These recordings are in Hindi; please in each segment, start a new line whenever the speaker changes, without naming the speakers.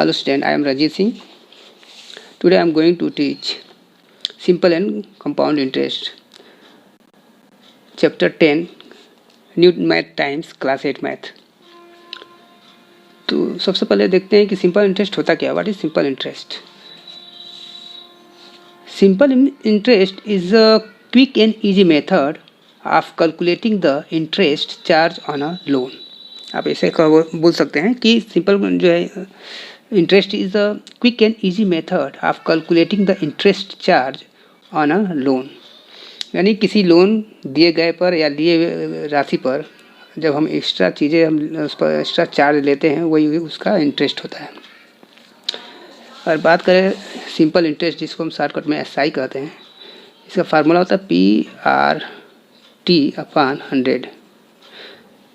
Hello student, I am Rajit Singh. Today I am going to teach simple and compound interest. Chapter 10, New Math Times Class 8 Math. तो सबसे पहले देखते हैं कि सिंपल इंटरेस्ट होता क्या. What is simple interest? Simple interest is a quick and easy method of calculating the interest charge on a loan. आप ऐसे बोल सकते हैं कि सिंपल जो है interest is a quick and easy method of calculating the interest charge on a loan. यानी किसी लोन दिए गए पर या लिए राशि पर जब हम एक्स्ट्रा चीज़ें हम उस पर एक्स्ट्रा चार्ज लेते हैं वही उसका इंटरेस्ट होता है. और बात करें सिंपल इंटरेस्ट जिसको हम शॉर्टकट में SI कहते हैं, इसका फार्मूला होता है PRT/100.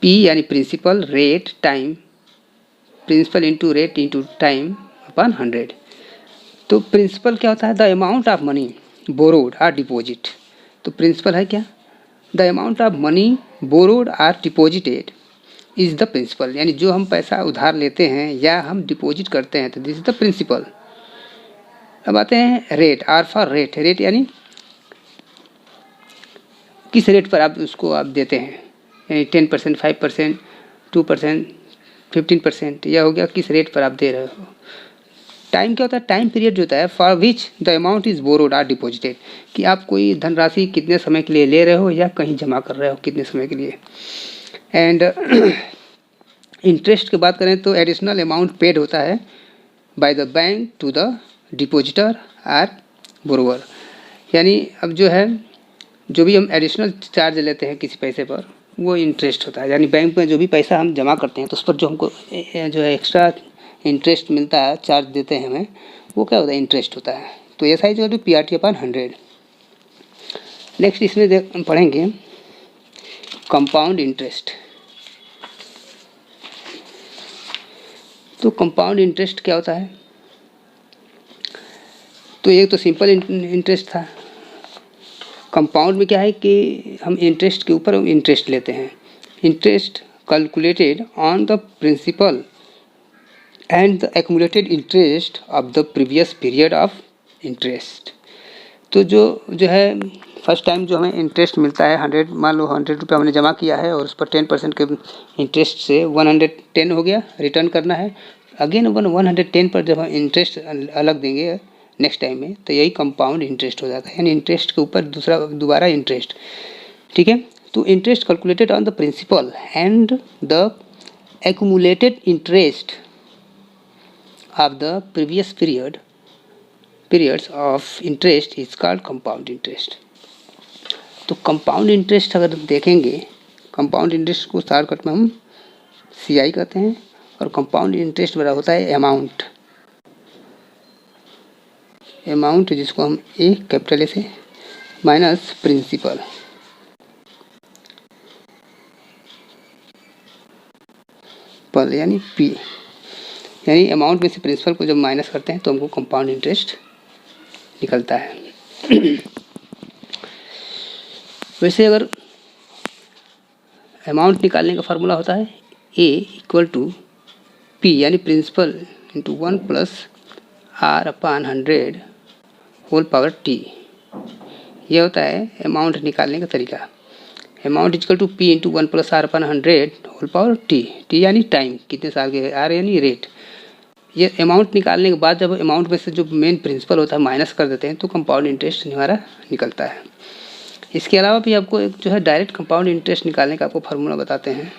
P यानी principal, rate, time, principal into rate into time upon 100. तो प्रिंसिपल क्या होता है? The amount of money borrowed or deposit. तो प्रिंसिपल है क्या? The amount of money borrowed or deposited is the principal. यानी जो हम पैसा उधार लेते हैं या हम डिपॉजिट करते हैं तो दिस इज द प्रिंसिपल. अब आते हैं rate. R for rate. Rate यानी किस रेट पर आप उसको आप देते हैं, यानी 10%, 5%, 2%, 15%, यह हो गया किस रेट पर आप दे रहे हो. टाइम क्या होता है? टाइम पीरियड जो होता है for which the amount is borrowed or deposited, कि आप कोई धनराशि कितने समय के लिए ले रहे हो या कहीं जमा कर रहे हो कितने समय के लिए. एंड इंटरेस्ट की बात करें तो एडिशनल अमाउंट पेड होता है by the bank to the depositor or borrower. यानी अब जो है जो भी हम एडिशनल चार्ज लेते हैं किसी पैसे पर वो इंटरेस्ट होता है. यानी बैंक में जो भी पैसा हम जमा करते हैं तो उस पर जो हमको जो है एक्स्ट्रा इंटरेस्ट मिलता है, चार्ज देते हैं हमें, वो क्या होता है? इंटरेस्ट होता है. तो ऐसा ही जो है PRT/100. नेक्स्ट इसमें पढ़ेंगे कंपाउंड इंटरेस्ट. तो कंपाउंड इंटरेस्ट क्या होता है? तो एक तो सिंपल इंटरेस्ट था. कंपाउंड में क्या है कि हम इंटरेस्ट के ऊपर इंटरेस्ट लेते हैं. Interest calculated on the principal and the accumulated interest of the previous period of interest. तो जो है फर्स्ट टाइम जो हमें इंटरेस्ट मिलता है 100, मान लो 100 रुपये हमने जमा किया है और उस पर 10% के इंटरेस्ट से 110 हो गया, रिटर्न करना है. अगेन 110 पर जब हम इंटरेस्ट अलग देंगे नेक्स्ट टाइम में तो यही कंपाउंड इंटरेस्ट हो जाता है. यानी इंटरेस्ट के ऊपर दोबारा इंटरेस्ट. ठीक है. तो interest calculated on the principal and the accumulated interest of the previous periods of interest is called compound interest. तो कंपाउंड इंटरेस्ट अगर देखेंगे, कंपाउंड इंटरेस्ट को शॉर्टकट में हम CI कहते हैं. और कंपाउंड इंटरेस्ट बड़ा होता है अमाउंट जिसको हम A कैपिटल A से माइनस प्रिंसिपल. यानी P, यानी अमाउंट में से प्रिंसिपल को जब माइनस करते हैं तो हमको कंपाउंड इंटरेस्ट निकलता है. वैसे अगर अमाउंट निकालने का फार्मूला होता है A=P यानी principal into 1 + R/100 whole power T. यह होता है अमाउंट निकालने का तरीका. Amount = P into 1 + R/100 whole power T. T यानी टाइम, कितने साल के. R यानी रेट. ये अमाउंट निकालने के बाद जब अमाउंट में से जो मेन प्रिंसिपल होता है माइनस कर देते हैं तो कंपाउंड इंटरेस्ट हमारा निकलता है. इसके अलावा भी आपको एक जो है डायरेक्ट कंपाउंड इंटरेस्ट निकालने का आपको फार्मूला बताते हैं.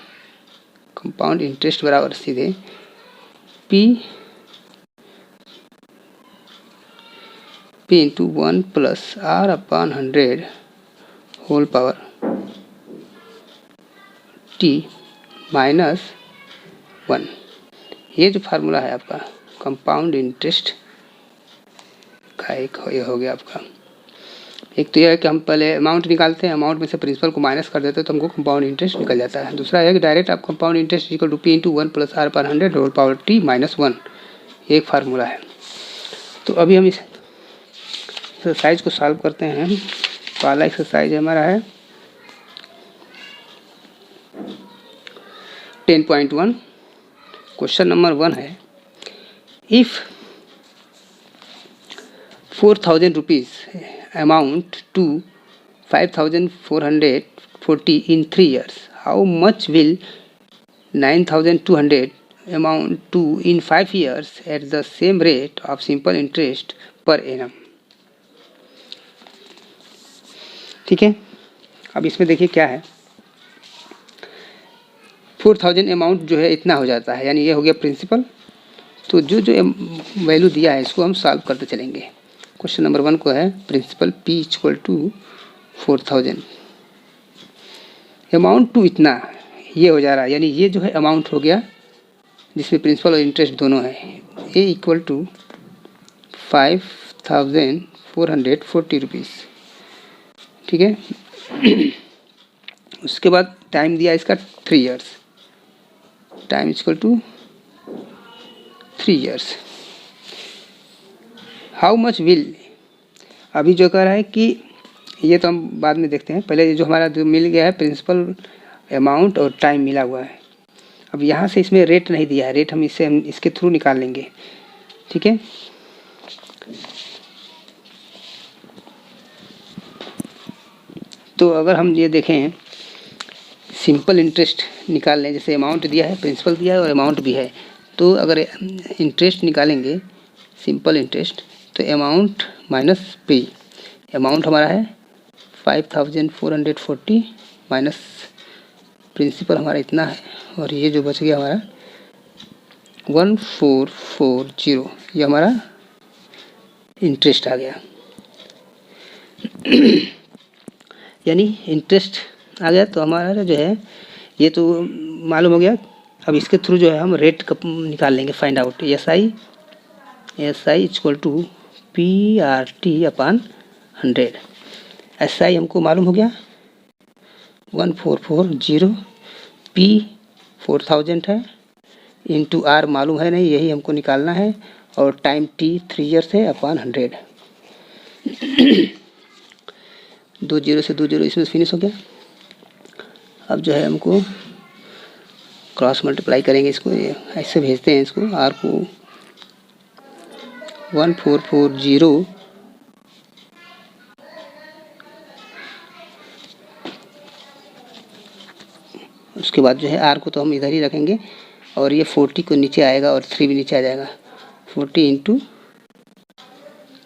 कंपाउंड इंटरेस्ट बराबर सीधे P into 1 + R/100 whole power T -1. ये जो फार्मूला है आपका कंपाउंड इंटरेस्ट का एक ये हो गया आपका. एक तो यह है कि हम पहले अमाउंट निकालते हैं, अमाउंट में से प्रिंसिपल को माइनस कर देते हैं तो हमको कंपाउंड इंटरेस्ट निकल जाता है. दूसरा है कि डायरेक्ट आप compound interest = P into 1 + R/100 whole power T -1. एक फार्मूला है. तो अभी हम इस एक्सरसाइज को सॉल्व करते हैं. पहला एक्सरसाइज हमारा है 10.1. क्वेश्चन नंबर 1 है if 4,000 rupees amount to 5,440 in 3 years, how much will 9,200 amount to in 5 years at the same rate of simple interest per annum? ठीक है, अब इसमें देखिए क्या है, 4,000 अमाउंट जो है इतना हो जाता है, यानी ये हो गया प्रिंसिपल। तो जो जो वैल्यू दिया है इसको हम सॉल्व करते चलेंगे। क्वेश्चन नंबर 1 को है principal P equal to 4,000, amount to इतना ये हो जा रहा है, यानी ये जो है अमाउंट हो गया जिसमें प्रिंसिपल और इंटरेस्ट दोनों है। ए इक्वल टू 5,440 रुपीज़, ठीक है। उसके बाद टाइम दिया इसका 3 years, time equal to 3 years. How much will, अभी जो कह रहा है कि ये तो हम बाद में देखते हैं, पहले जो हमारा जो मिल गया है प्रिंसिपल अमाउंट और टाइम मिला हुआ है। अब यहाँ से इसमें रेट नहीं दिया है, रेट हम इसके थ्रू निकाल लेंगे, ठीक है। तो अगर हम ये देखें सिंपल इंटरेस्ट निकाल लें, जैसे अमाउंट दिया है, प्रिंसिपल दिया है और अमाउंट भी है, तो अगर इंटरेस्ट निकालेंगे सिंपल इंटरेस्ट तो अमाउंट माइनस पी, अमाउंट हमारा है 5,440 माइनस प्रिंसिपल हमारा इतना है, और ये जो बच गया हमारा 1,440, ये हमारा इंटरेस्ट आ गया। यानी इंटरेस्ट आ गया, तो हमारा जो है ये तो मालूम हो गया। अब इसके थ्रू जो है हम रेट निकाल लेंगे, find out S I equal to PRT upon 100। S I हमको मालूम हो गया 1,440, P 4,000 है, इंटू R मालूम है नहीं, यही हमको निकालना है, और टाइम T 3 ईयर्स है अपॉन 100। 2 जीरो से 2 जीरो इसमें फिनिश हो गया। अब जो है हमको क्रॉस मल्टीप्लाई करेंगे इसको, ये ऐसे भेजते हैं इसको, R को 1,440 उसके बाद जो है R को तो हम इधर ही रखेंगे, और ये 40 को नीचे आएगा और 3 भी नीचे आ जाएगा, 40 इंटू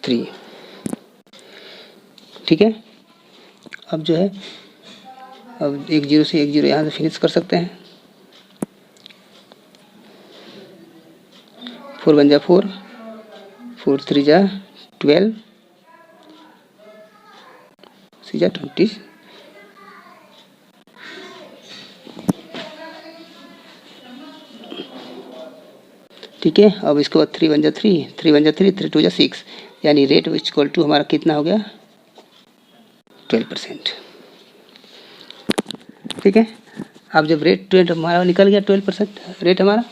3, ठीक है। अब जो है अब 1 जीरो से 1 जीरो यहाँ से फिनिश कर सकते हैं, 4 1 जा 4, 4 3 जा 12, 6 जा 20, ठीक है। अब इसके बाद 3 1 जा 3, 3 1 जा 3, 3 2 जा 6, यानी रेट इक्वल टू हमारा कितना हो गया 12%, ठीक है। अब जब रेट हमारा निकल गया 12% रेट हमारा,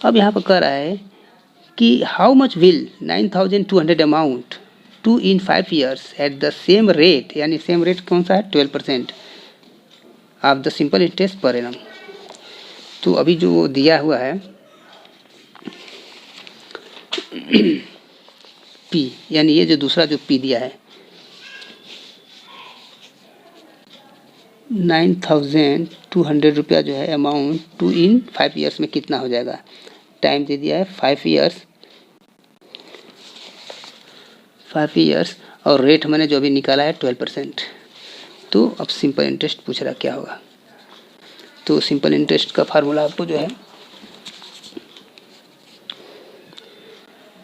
अब यहाँ पर कह रहा है कि how much will 9,200 amount to in 5 years at the same rate, यानी सेम रेट कौन सा है 12% of the simple interest per annum. तो अभी जो दिया हुआ है P, यानी ये जो दूसरा जो P दिया है 9,200 रुपया जो है अमाउंट टू इन 5 ईयर्स में कितना हो जाएगा, टाइम दे दिया है 5 ईयर्स, और रेट मैंने जो अभी निकाला है 12%। तो अब सिंपल इंटरेस्ट पूछ रहा क्या होगा, तो सिंपल इंटरेस्ट का फार्मूला आपको जो है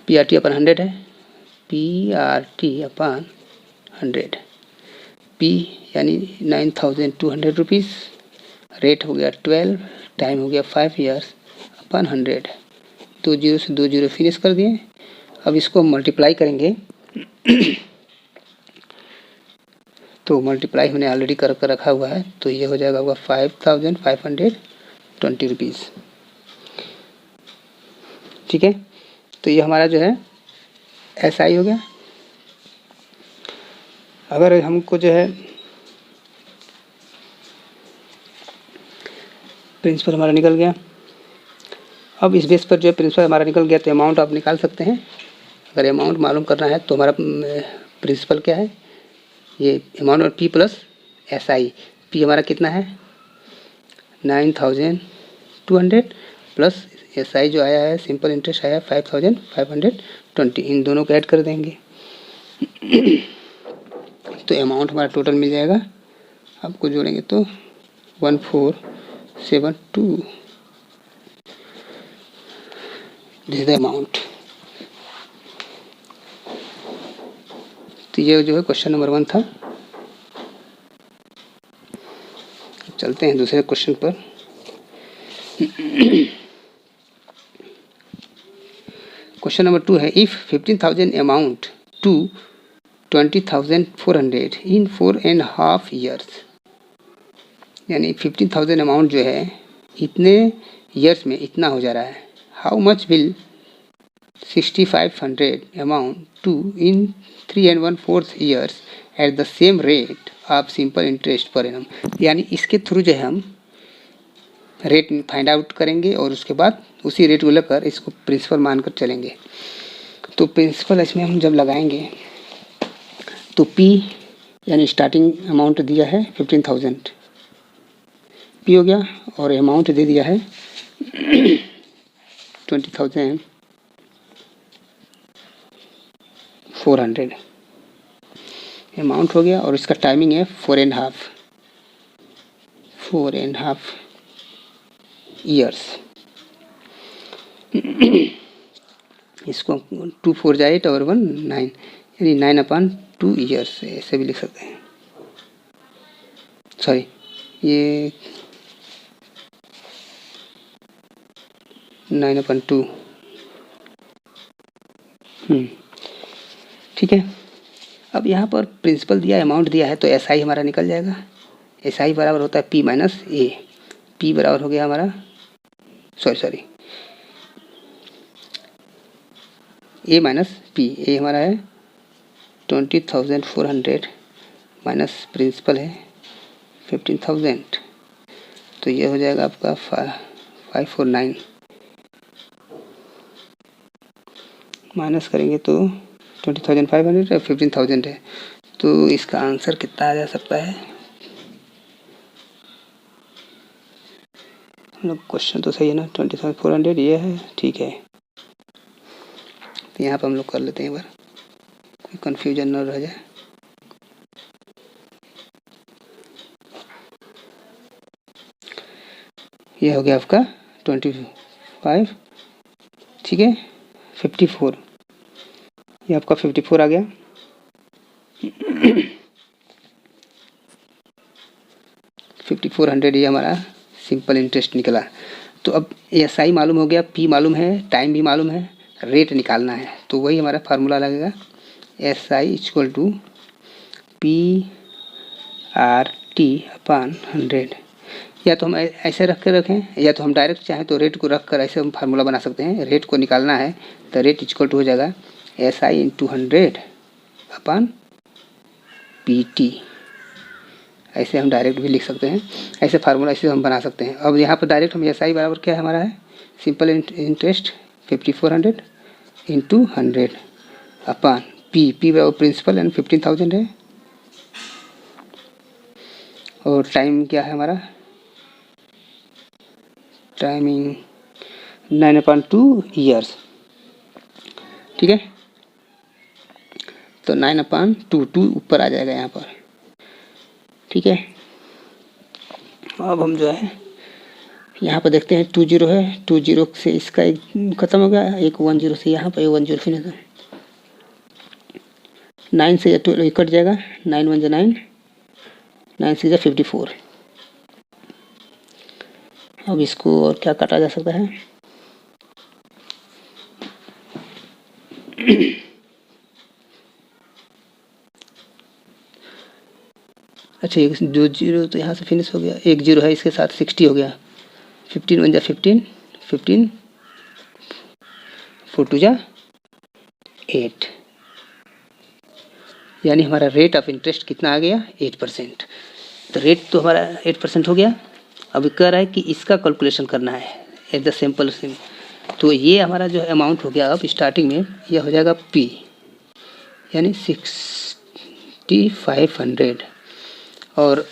PRT अपन 100 है, PRT अपन 100, P यानी 9,200 रुपीज़, रेट हो गया 12, टाइम हो गया 5 ईयर्स अपन 100, 2 जीरो से 2 जीरो फिनिश कर दिए। अब इसको हम मल्टीप्लाई करेंगे तो मल्टीप्लाई हमने ऑलरेडी कर रखा हुआ है, तो ये हो जाएगा 5,520 रुपीज़, ठीक है। तो ये हमारा जो है SI हो गया। अगर हमको जो है प्रिंसिपल हमारा निकल गया, अब इस बेस पर जो है प्रिंसिपल हमारा निकल गया, तो अमाउंट आप निकाल सकते हैं। अगर अमाउंट मालूम करना है तो हमारा प्रिंसिपल क्या है, ये अमाउंट और P plus S I. P हमारा कितना है 9200 प्लस एस आई जो आया है सिंपल इंटरेस्ट आया 5520, इन दोनों को ऐड कर देंगे तो अमाउंट हमारा टोटल मिल जाएगा। आपको जोड़ेंगे तो 1472, दिस द अमाउंट। तो ये जो है क्वेश्चन नंबर 1 था। चलते हैं दूसरे क्वेश्चन पर। क्वेश्चन नंबर 2 है, if 15,000 amount to 20,400 in 4.5 years, यानी 15,000 अमाउंट जो है इतने ईयर्स में इतना हो जा रहा है। How much will 6,500 amount to in 3 1/4 years at the same rate of simple interest per annum. यानी इसके थ्रू जो है हम रेट फाइंड आउट करेंगे और उसके बाद उसी रेट को लेकर इसको प्रिंसिपल मानकर चलेंगे। तो प्रिंसिपल इसमें हम जब लगाएंगे तो पी यानी स्टार्टिंग अमाउंट दिया है 15,000 पी हो गया, और अमाउंट दे दिया है 20,400 अमाउंट हो गया, और इसका टाइमिंग है 4.5 ईयर्स। इसको 2 4 जाए 8 और 1 9, यानी 9/2 ईयर्स ऐसे भी लिख सकते हैं। सॉरी, ये 9/2, ठीक है। अब यहाँ पर प्रिंसिपल दिया अमाउंट दिया है तो एस आई हमारा निकल जाएगा। एस आई बराबर होता है पी माइनस ए। पी बराबर हो गया हमारा सॉरी ए माइनस पी। ए हमारा है 20,400 माइनस प्रिंसिपल है 15,000, तो ये हो जाएगा आपका 549 माइनस करेंगे तो 20,500 और 15,000 है, तो इसका आंसर कितना आ जा सकता है। मतलब क्वेश्चन तो सही है ना, 20,400 ये है, ठीक है। तो यहाँ पर हम लोग कर लेते हैं एक बार, कोई कन्फ्यूजन न रह जाए। ये हो गया आपका 25, ठीक है। 54, ये आपका 54 आ गया। 5,400 ये हमारा सिंपल इंटरेस्ट निकला। तो अब एस आई मालूम हो गया, पी मालूम है, टाइम भी मालूम है, रेट निकालना है। तो वही हमारा फार्मूला लगेगा, S I equal to P R T upon 100। या तो हम ऐसे रख के रखें, या तो हम डायरेक्ट चाहें तो रेट को रख कर ऐसे हम फार्मूला बना सकते हैं। रेट को निकालना है तो रेट इक्वल टू हो जाएगा S I into 100 upon P T. ऐसे हम डायरेक्ट भी लिख सकते हैं, ऐसे फार्मूला ऐसे हम बना सकते हैं। अब यहाँ पर डायरेक्ट हम एस आई बराबर क्या है हमारा है, simple interest 5,400 into 100 upon P. P बराबर प्रिंसिपल एंड 15,000 है, और टाइम क्या है हमारा, टाइमिंग 9/2 ईयर्स, ठीक है। तो 9/2 ऊपर आ जाएगा यहाँ पर, ठीक है। अब हम जो है यहाँ पर देखते हैं 20 है, 20 से इसका एक खत्म हो गया, एक 10 से यहाँ पर 10 फिर 9 से 12 कट जाएगा, 9 1 9, 9 से 54। अब इसको और क्या काटा जा सकता है, अच्छा एक 0 तो यहाँ से फिनिश हो गया, एक 0 है, इसके साथ 60 हो गया, 15 1 15, 15 4 2 8, यानी हमारा रेट ऑफ इंटरेस्ट कितना आ गया 8%। तो रेट तो हमारा 8% हो गया। अब कह रहा है कि इसका कैलकुलेशन करना है एट द सिंपल तो ये हमारा जो अमाउंट हो गया अब स्टार्टिंग में यह हो जाएगा P यानी 6500 और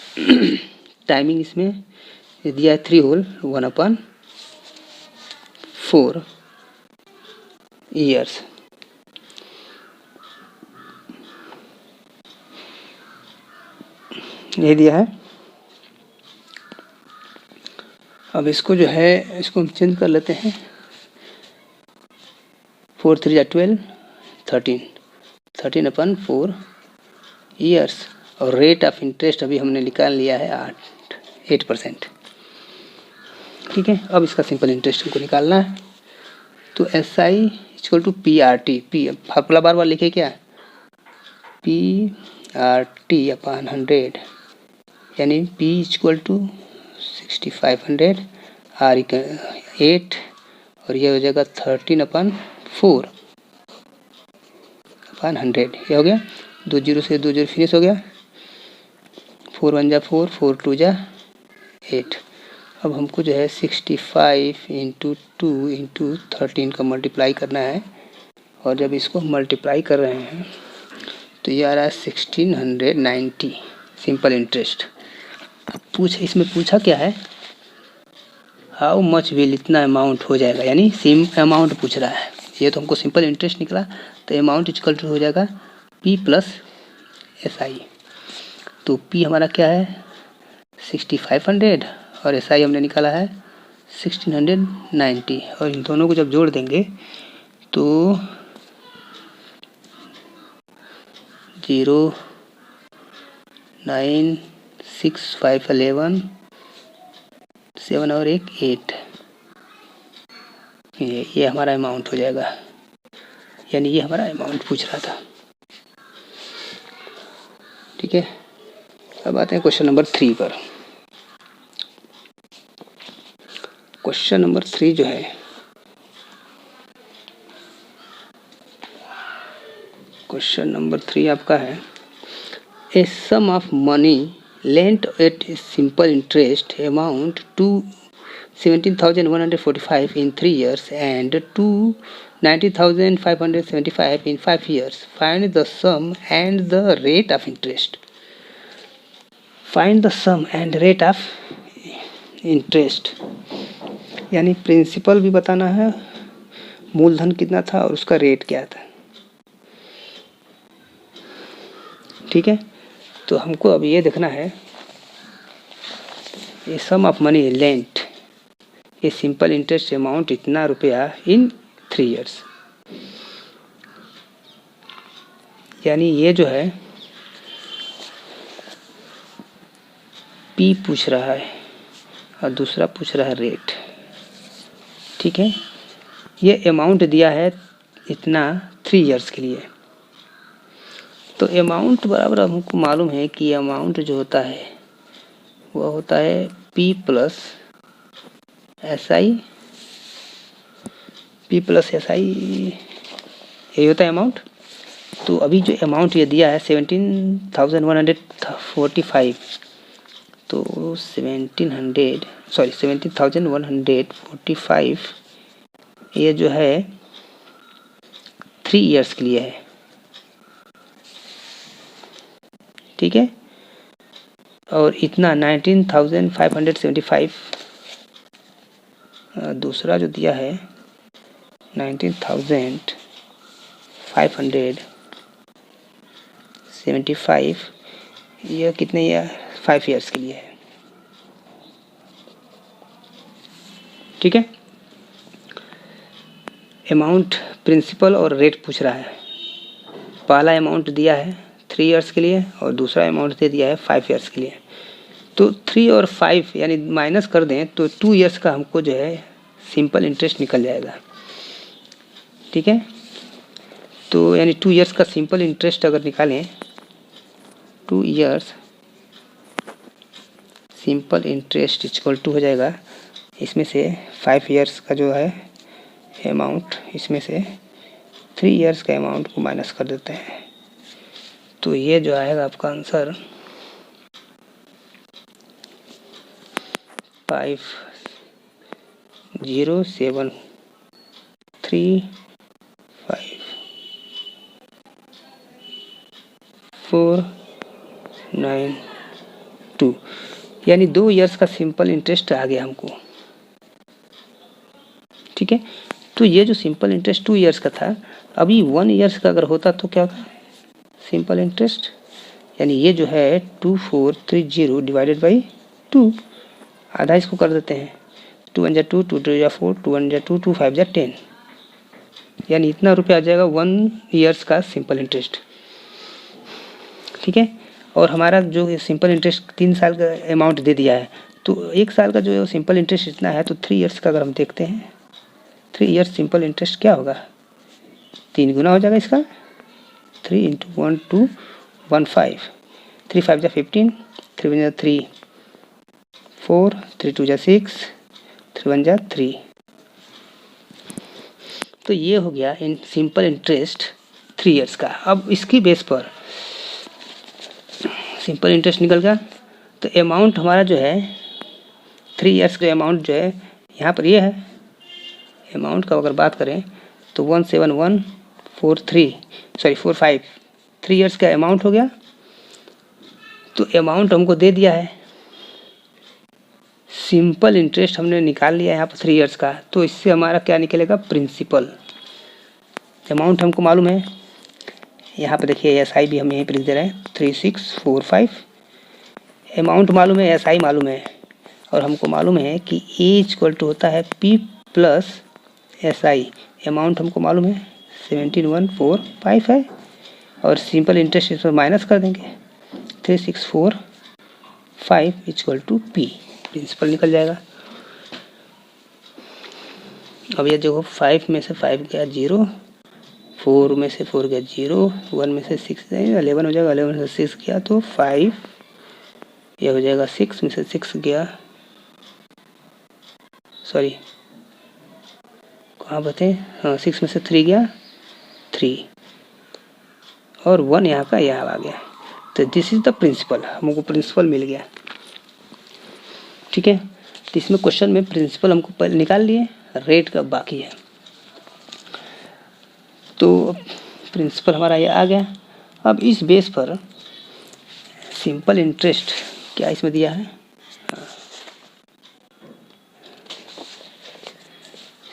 टाइमिंग इसमें दिया है 3 होल 1/4 ईयर्स। ये दिया है। अब इसको जो है इसको हम चेंज कर लेते हैं। 4 3 12 13/4 ईयर्स और रेट ऑफ इंटरेस्ट अभी हमने निकाल लिया है 8%। ठीक है, अब इसका सिंपल इंटरेस्ट हमको निकालना है। तो SI equal to PRT, P formula बार बार लिखे क्या, PRT/100 यानी P इक्वल टू 6500 R 8 और ये हो जाएगा 13/4/100। ये हो गया, 2 0 से 2 0 फिनिश हो गया। 4 1 जा 4, 4 2 जा 8। अब हमको जो है 65 × 2 × 13 का मल्टीप्लाई करना है और जब इसको मल्टीप्लाई कर रहे हैं तो ये आ रहा है 1690 सिंपल इंटरेस्ट। अब इसमें पूछा क्या है, हाउ मच विल, इतना अमाउंट हो जाएगा, यानी सेम अमाउंट पूछ रहा है। ये तो हमको सिंपल इंटरेस्ट निकला तो अमाउंट इक्वल टू हो जाएगा P + SI। तो P हमारा क्या है 6500 और SI हमने निकाला है 1690 और इन दोनों को जब जोड़ देंगे तो 0 9 6 5 11 7 और 1 8, ये हमारा अमाउंट हो जाएगा, यानी ये हमारा अमाउंट पूछ रहा था। ठीक है, अब आते हैं क्वेश्चन नंबर 3 पर। क्वेश्चन नंबर 3 जो है, क्वेश्चन नंबर 3 आपका है, a sum of money lent at simple interest amount to 17,145 in 3 years and to 90,575 in 5 years. Find the sum and the rate of interest. Find the sum and rate of interest यानी प्रिंसिपल भी बताना है, मूलधन कितना था और उसका रेट क्या था। ठीक है, तो हमको अब ये देखना है, ये सम ऑफ मनी लेंट ये सिंपल इंटरेस्ट अमाउंट इतना रुपया इन 3 years, यानी ये जो है P पूछ रहा है और दूसरा पूछ रहा है रेट। ठीक है, ये अमाउंट दिया है इतना 3 years के लिए। तो अमाउंट बराबर हमको मालूम है कि अमाउंट जो होता है वह होता है P + SI, P + SI यही होता है अमाउंट। तो अभी जो अमाउंट ये दिया है 17,145, तो 17,145 ये जो है 3 years के लिए है। ठीक है, और इतना 19,575 दूसरा जो दिया है 19,575 यह कितने ईयर 5 years के लिए है। ठीक है, अमाउंट प्रिंसिपल और रेट पूछ रहा है। पहला अमाउंट दिया है 3 years के लिए और दूसरा अमाउंट दे दिया है 5 years के लिए। तो 3 और 5 यानी माइनस कर दें तो 2 years का हमको जो है सिंपल इंटरेस्ट निकल जाएगा। ठीक है, तो यानी 2 years का सिंपल इंटरेस्ट अगर निकालें, 2 years simple interest equal to हो जाएगा, इसमें से 5 years का जो है अमाउंट, इसमें से 3 years का अमाउंट को माइनस कर देते हैं। तो ये जो आएगा आपका आंसर 5071 35492, यानी 2 ईयर्स का सिंपल इंटरेस्ट आ गया हमको। ठीक है, तो ये जो सिंपल इंटरेस्ट 2 ईयर्स का था, अभी 1 ईयर्स का अगर होता तो क्या होगा सिंपल इंटरेस्ट, यानी ये जो है 2430 डिवाइडेड बाई 2, आधा इसको कर देते हैं, 2 1 2 2 2 4 2 1 2 2 5 10, यानी इतना रुपया आ जाएगा 1 ईयर्स का सिंपल इंटरेस्ट। ठीक है, और हमारा जो सिंपल इंटरेस्ट 3 साल का अमाउंट दे दिया है, तो 1 साल का जो सिंपल इंटरेस्ट इतना है, तो 3 ईयर्स का अगर हम देखते हैं, 3 ईयर्स सिंपल इंटरेस्ट क्या होगा, 3 गुना हो जाएगा इसका, 3 × 1 2 1 5, 3 5 जा 15, 3 1 जा 3 4, 3 2 जा 6, 3 1 जा 3। तो ये हो गया सिंपल इंटरेस्ट 3 ईयर्स का। अब इसकी बेस पर सिंपल इंटरेस्ट निकल गया, तो अमाउंट हमारा जो है 3 ईयर्स का अमाउंट जो है यहाँ पर ये है, अमाउंट का अगर बात करें तो 17145, 3 ईयर्स का अमाउंट हो गया। तो अमाउंट हमको दे दिया है, सिंपल इंटरेस्ट हमने निकाल लिया यहाँ पर 3 ईयर्स का, तो इससे हमारा क्या निकलेगा प्रिंसिपल। अमाउंट हमको मालूम है, यहाँ पर देखिए SI भी हम यहीं पर लिख दे रहे हैं 3645, अमाउंट मालूम है, SI मालूम है, और हमको मालूम है कि A = होता है P + SI, अमाउंट हमको मालूम है 17145 है, और सिंपल इंटरेस्ट इस पर माइनस कर देंगे, 3645 = P, प्रिंसिपल निकल जाएगा। अब ये देखो 5 में से 5 गया 0, 4 में से 4 गया 0, 1 में से 6 गया 11 हो जाएगा, 11 में से 6 गया तो 5, ये हो जाएगा 6 में से 6 गया, सॉरी कहाँ बते, हाँ 6 में से 3 गया 3, और 1 यहाँ का यहाँ आ गया, तो दिस इज द प्रिंसिपल, हमको प्रिंसिपल मिल गया। ठीक है, तो इसमें क्वेश्चन में प्रिंसिपल हमको पहले निकाल लिए, रेट का बाकी है, तो प्रिंसिपल हमारा ये आ गया। अब इस बेस पर सिंपल इंटरेस्ट क्या इसमें दिया है,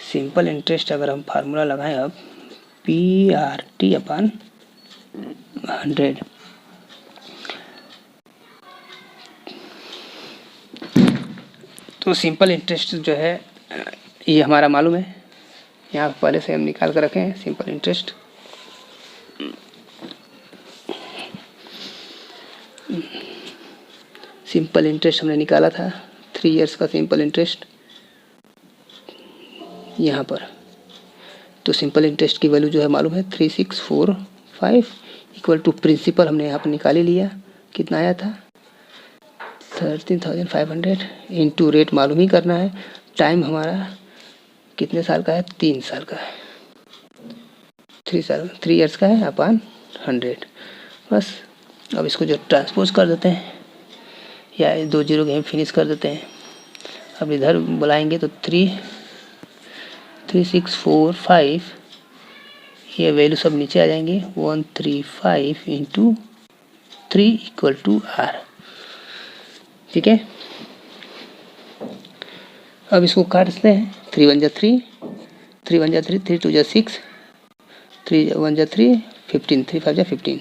सिंपल इंटरेस्ट अगर हम फार्मूला लगाएं अब PRT/100, तो सिंपल इंटरेस्ट जो है ये हमारा मालूम है, यहाँ पहले से हम निकाल कर रखे हैं सिंपल इंटरेस्ट। सिंपल इंटरेस्ट हमने निकाला था 3 ईयर्स का सिंपल इंटरेस्ट यहाँ पर, तो सिंपल इंटरेस्ट की वैल्यू जो है मालूम है 3645 = प्रिंसिपल हमने यहाँ पर निकाल ही लिया, कितना आया था 13,500 इंटू रेट मालूम ही करना है, टाइम हमारा कितने साल का है 3 साल का है, 3 ईयर्स का है अपॉन 100, बस। अब इसको जो ट्रांसपोज कर देते हैं, या 2 0 के हम फिनिश कर देते हैं, अब इधर बुलाएंगे तो 3645, ये वैल्यू सब नीचे आ जाएंगे, 135 × 3 = R। ठीक है, अब इसको काटते हैं, 3 1 जा 3, 3 1 जा 3, 3 2 जा 6, 3 1 जा 3, 15, 3 5 जा 15,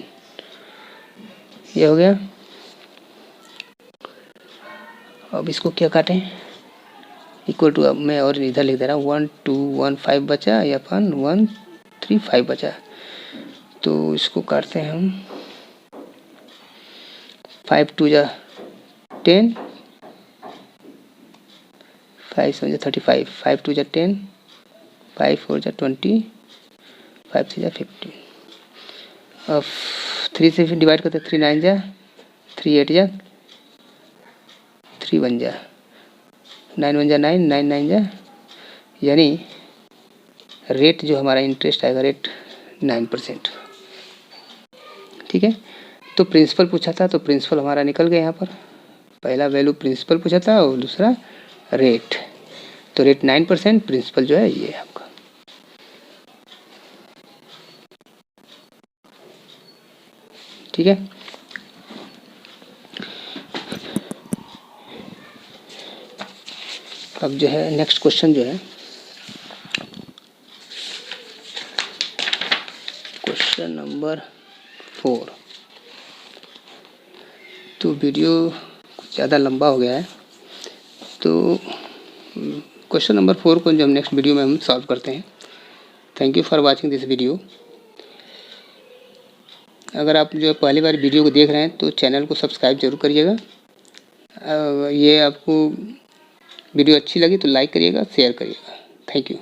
ये हो गया। अब इसको क्या काटें, इक्वल टू, अब मैं और इधर लिख दे रहा हूँ 1215 बचा या अपन 135 बचा, तो इसको काटते हैं हम, 5 2 जा 10, 5 7 जा 35, 5 2 जा 10, 5 4 जा 20, 5 3 जा 15, अब 3 से फिर डिवाइड करते, 3 9 जा, 3 8 जा, 3 1 जा, 9 1 जा 9, 9 9 जा, यानी रेट जो हमारा इंटरेस्ट आएगा रेट 9%। ठीक है, तो प्रिंसिपल पूछा था, तो प्रिंसिपल हमारा निकल गया यहाँ पर, पहला वैल्यू प्रिंसिपल पूछा था और दूसरा रेट, तो रेट 9%, प्रिंसिपल जो है ये आपका। ठीक है। अब जो है नेक्स्ट क्वेश्चन जो है क्वेश्चन नंबर 4। तो वीडियो कुछ ज़्यादा लंबा हो गया है, तो क्वेश्चन नंबर 4 को जब नेक्स्ट वीडियो में हम सॉल्व करते हैं। Thank you for watching this video. अगर आप जो पहली बार वीडियो को देख रहे हैं तो चैनल को सब्सक्राइब जरूर करिएगा। ये आपको वीडियो अच्छी लगी तो लाइक करिएगा, शेयर करिएगा। Thank you.